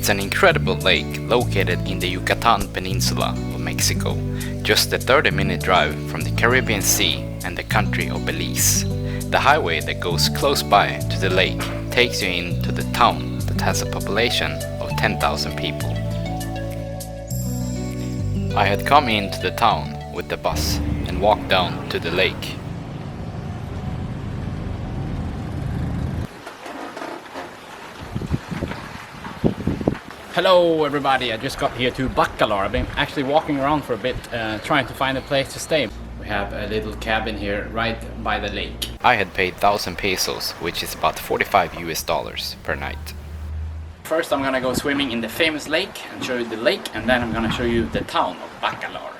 It's an incredible lake located in the Yucatan Peninsula of Mexico, just a 30-minute drive from the Caribbean Sea and the country of Belize. The highway that goes close by to the lake takes you into the town that has a population of 10,000 people. I had come into the town with the bus and walked down to the lake. Hello everybody, I just got here to Bacalar. I've been actually walking around for a bit trying to find a place to stay. We have a little cabin here right by the lake. I had paid 1,000 pesos, which is about $45 per night. First I'm gonna go swimming in the famous lake and show you the lake, and then I'm gonna show you the town of Bacalar.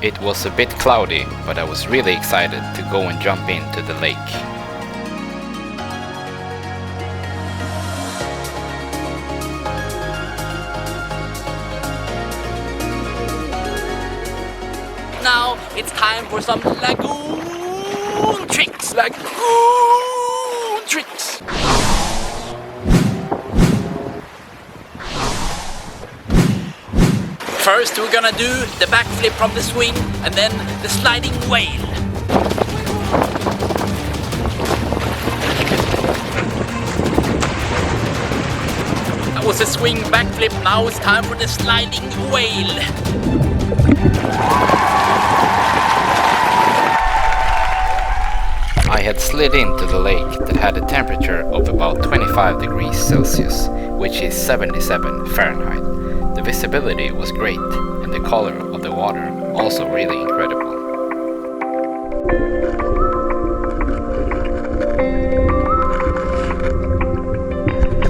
It was a bit cloudy, but I was really excited to go and jump into the lake. Now it's time for some lagoon tricks. Lagoon tricks. First we're gonna do the backflip from the swing and then the sliding whale. That was a swing backflip, now it's time for the sliding whale. I had slid into the lake that had a temperature of about 25 degrees Celsius, which is 77 Fahrenheit. The visibility was great, and the color of the water also really incredible.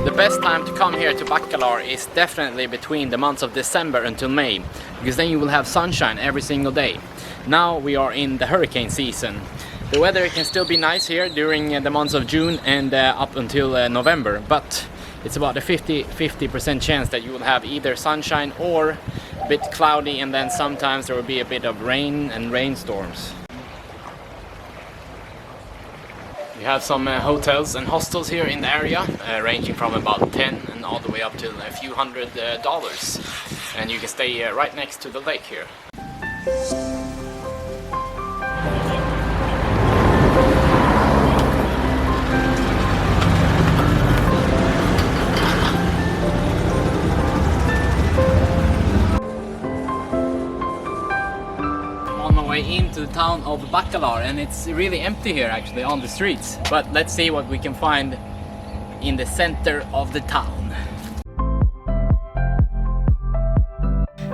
The best time to come here to Bacalar is definitely between the months of December until May, because then you will have sunshine every single day. Now we are in the hurricane season. The weather can still be nice here during the months of June and up until November, but it's about a 50% chance that you will have either sunshine or a bit cloudy, and then sometimes there will be a bit of rain and rainstorms. We have some hotels and hostels here in the area, ranging from about 10 and all the way up to a few $100s. And you can stay right next to the lake here. Into the town of Bacalar, and it's really empty here actually on the streets, but let's see what we can find in the center of the town.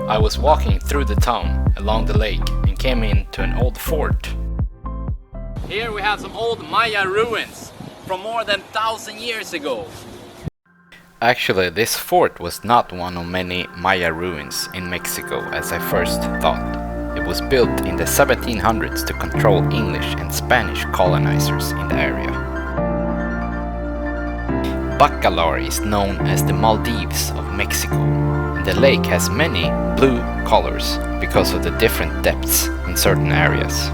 I was walking through the town along the lake and came into an old fort. Here we have some old Maya ruins from more than 1,000 years ago. Actually, this fort was not one of many Maya ruins in Mexico as I first thought. It was built in the 1700s to control English and Spanish colonizers in the area. Bacalar is known as the Maldives of Mexico, and the lake has many blue colors because of the different depths in certain areas.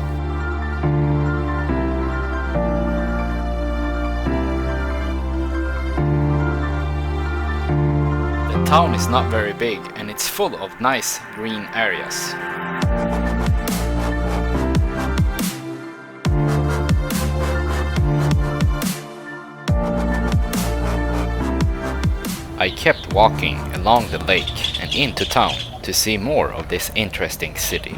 The town is not very big, and it's full of nice green areas. I kept walking along the lake and into town to see more of this interesting city.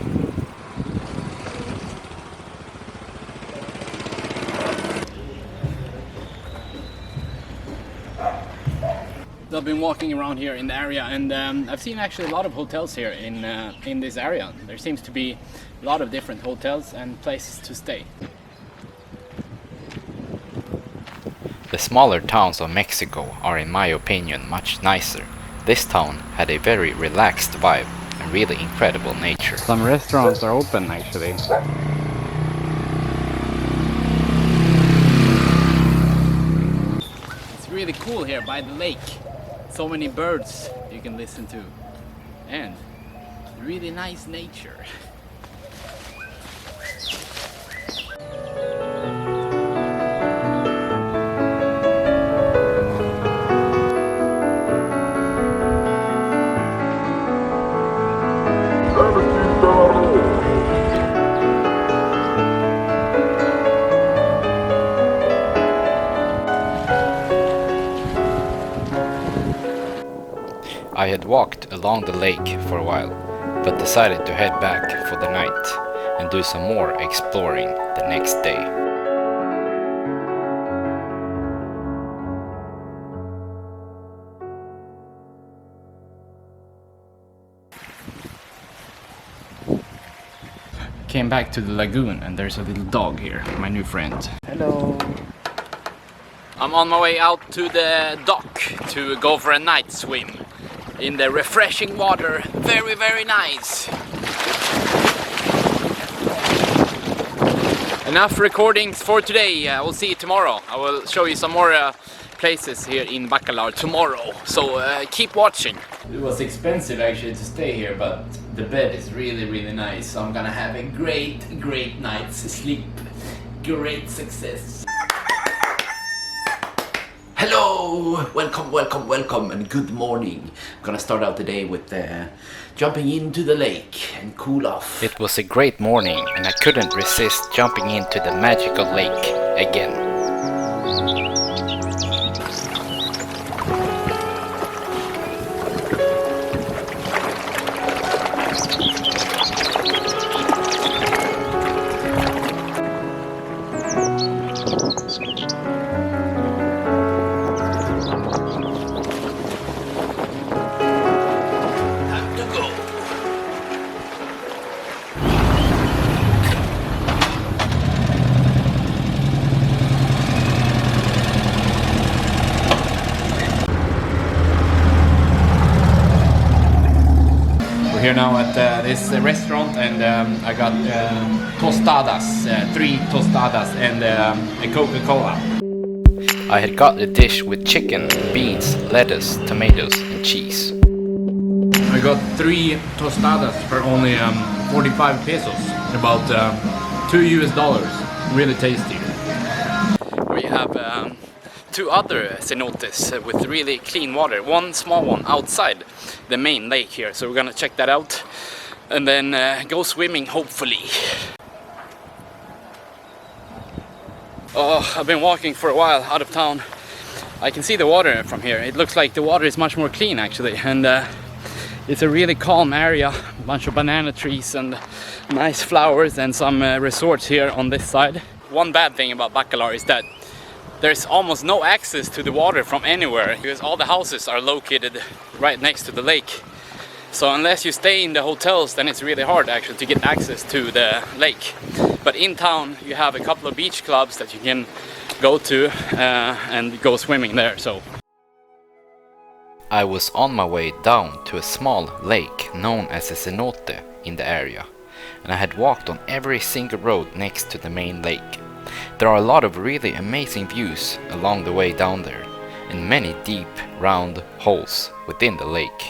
I've been walking around here in the area, and I've seen actually a lot of hotels here in this area. There seems to be a lot of different hotels and places to stay. The smaller towns of Mexico are, in my opinion, much nicer. This town had a very relaxed vibe and really incredible nature. Some restaurants are open actually. It's really cool here by the lake. So many birds you can listen to, and really nice nature. I had walked along the lake for a while, but decided to head back for the night and do some more exploring the next day. Came back to the lagoon and there's a little dog here, my new friend. Hello. I'm on my way out to the dock to go for a night swim in the refreshing water. Very, very nice. Enough recordings for today. I will see you tomorrow. I will show you some more places here in Bacalar tomorrow. So keep watching. It was expensive actually to stay here, but the bed is really, really nice. So I'm gonna have a great night's sleep. Great success. Hello! Welcome and good morning. I'm gonna start out the day with jumping into the lake and cool off. It was a great morning and I couldn't resist jumping into the magical lake again. Here now at this restaurant, and I got tostadas, 3 tostadas and a Coca-Cola. I had got a dish with chicken, beans, lettuce, tomatoes and cheese. I got 3 tostadas for only 45 pesos, about $2. Really tasty. We have 2 other cenotes with really clean water. One small one outside the main lake here, so we're gonna check that out and then go swimming hopefully. Oh, I've been walking for a while out of town. I can see the water from here. It looks like the water is much more clean actually, and it's a really calm area. A bunch of banana trees and nice flowers and some resorts here on this side. One bad thing about Bacalar is that there's almost no access to the water from anywhere because all the houses are located right next to the lake. So unless you stay in the hotels, then it's really hard actually to get access to the lake. But in town you have a couple of beach clubs that you can go to and go swimming there. So I was on my way down to a small lake known as a cenote in the area, and I had walked on every single road next to the main lake. There are a lot of really amazing views along the way down there, and many deep, round holes within the lake.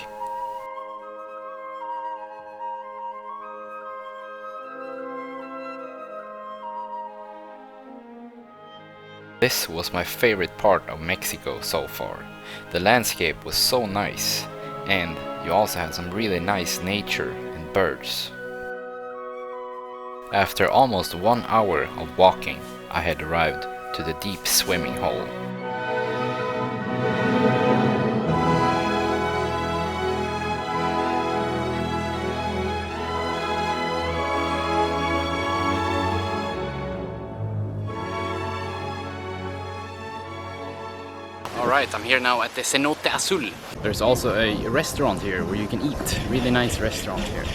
This was my favorite part of Mexico so far. The landscape was so nice, and you also had some really nice nature and birds. After almost 1 hour of walking, I had arrived to the deep swimming hole. alright, I'm here now at the Cenote Azul. There's also a restaurant here where you can eat. Really nice restaurant here.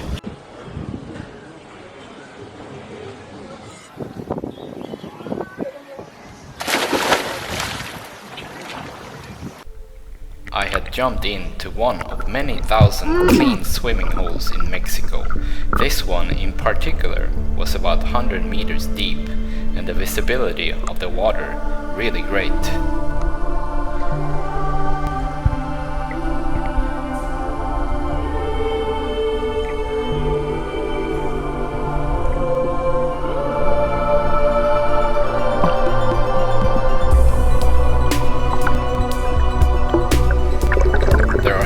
I had jumped into one of many thousand clean swimming holes in Mexico. This one in particular was about 100 meters deep, and the visibility of the water really great.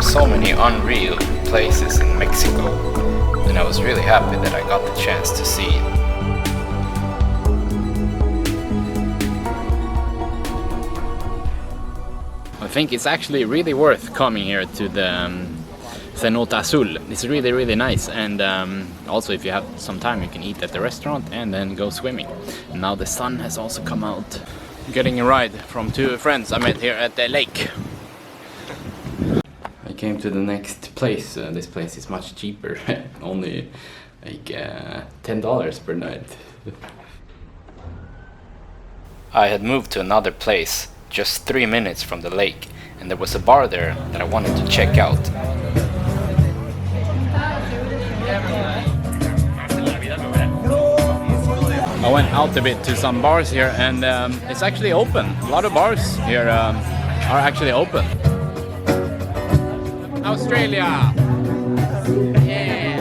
So many unreal places in Mexico, and I was really happy that I got the chance to see it. I think it's actually really worth coming here to the cenote azul. It's really nice, and also if you have some time you can eat at the restaurant and then go swimming. And now the sun has also come out. Getting a ride from two friends I met here at the lake. I came to the next place. This place is much cheaper, only like $10 per night. I had moved to another place, just 3 minutes from the lake, and there was a bar there that I wanted to check out. I went out a bit to some bars here, and it's actually open. A lot of bars here are actually open. Australia! Yeah!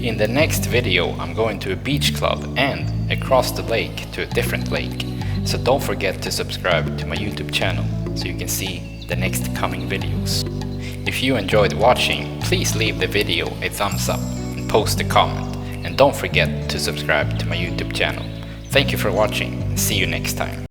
In the next video, I'm going to a beach club and across the lake to a different lake. So don't forget to subscribe to my YouTube channel so you can see the next coming videos. If you enjoyed watching, please leave the video a thumbs up and post a comment. And don't forget to subscribe to my YouTube channel. Thank you for watching and see you next time.